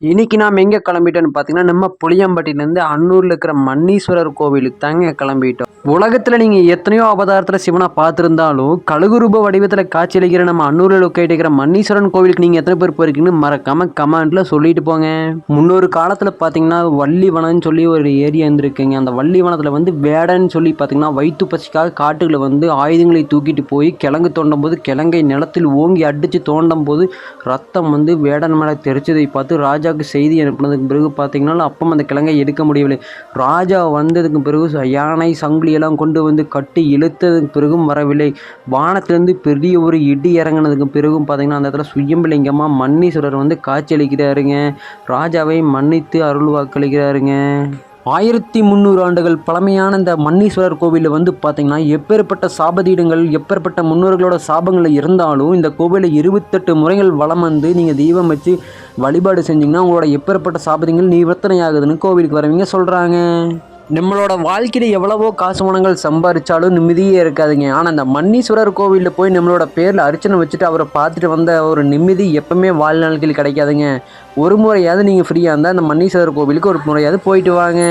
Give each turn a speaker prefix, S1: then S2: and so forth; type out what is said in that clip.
S1: இன்னைக்கு நாம் எங்கே கிளம்பிட்டோம்னு பார்த்தீங்கன்னா, நம்ம புளியம்பட்டியிலேருந்து அன்னூரில் இருக்கிற மன்னீஸ்வரர் கோவிலுக்கு தாங்க கிளம்பிட்டோம். உலகத்தில் நீங்கள் எத்தனையோ அவதாரத்தில் சிவனை பார்த்துருந்தாலும், கழுகுரூப வடிவத்தில் காட்சியளிக்கிற நம்ம அன்னூரில் லொக்கேட் இருக்கிற மன்னீஸ்வரன் கோவிலுக்கு நீங்கள் எத்தனை பேர் போயிருக்கீங்கன்னு மறக்காமல் கமெண்ட்டில் சொல்லிட்டு போங்க. முன்னொரு காலத்தில் பார்த்தீங்கன்னா, வள்ளிவனம்னு சொல்லி ஒரு ஏரியா இருந்திருக்குங்க. அந்த வள்ளிவனத்தில் வந்து வேடன்னு சொல்லி பார்த்தீங்கன்னா, வயிற்று பசிக்காக காட்டுகளை வந்து ஆயுதங்களை தூக்கிட்டு போய் கிழங்கு தோண்டும் போது கிழங்கை நிலத்தில் ஓங்கி அடித்து தோண்டும் போது ரத்தம் வந்து வேடன் மேலே தெரிச்சதை பார்த்து ராஜாவுக்கு செய்தி அனுப்புனதுக்கு பிறகு பார்த்தீங்கன்னா, அப்பவும் அந்த கிழங்கை எடுக்க முடியவில்லை. ராஜா வந்ததுக்கு பிறகு யானை சங்கிலியெல்லாம் கொண்டு வந்து கட்டி இழுத்ததுக்கு பிறகும் வரவில்லை. வானத்திலிருந்து பெரிய ஒரு இடி இறங்கினதுக்கு பிறகும் பார்த்தீங்கன்னா, அந்த இடத்துல சுயம்பலிங்கமாக மன்னீஸ்வரர் வந்து காட்சியளிக்கிறாருங்க. ராஜாவை மன்னித்து அருள்வாக்களிக்கிறாருங்க. 1300 ஆண்டுகள் பழமையான இந்த மன்னீஸ்வரர் கோவிலில் வந்து பார்த்தீங்கன்னா, எப்பேற்பட்ட சாபதீடங்கள், எப்பேற்பட்ட முன்னோர்களோட சாபங்கள் இருந்தாலும், இந்த கோவிலில் 28 முறைகள் வலம் வந்து நீங்கள் தெய்வம் வச்சு வழிபாடு செஞ்சிங்கன்னா, உங்களோட எப்பேற்பட்ட சாபதீடங்கள் நிவர்த்தனை ஆகுதுன்னு கோவிலுக்கு வரவங்க சொல்கிறாங்க. நம்மளோட வாழ்க்கையில் எவ்வளவோ காசு பணங்கள் சம்பாதிச்சாலும் நிம்மதியே இருக்காதுங்க. ஆனால் இந்த மன்னீஸ்வரர் கோவிலில் போய் நம்மளோட பேரில் அர்ச்சனை வச்சுட்டு அவரை பார்த்துட்டு வந்த ஒரு நிம்மதி எப்பவுமே வாழ்நாட்கள் கிடைக்காதுங்க. ஒரு முறையாவது நீங்கள் ஃப்ரீயாக இருந்தால் அந்த மன்னீஸ்வரர் கோவிலுக்கு ஒரு முறையாவது போயிட்டு வாங்க.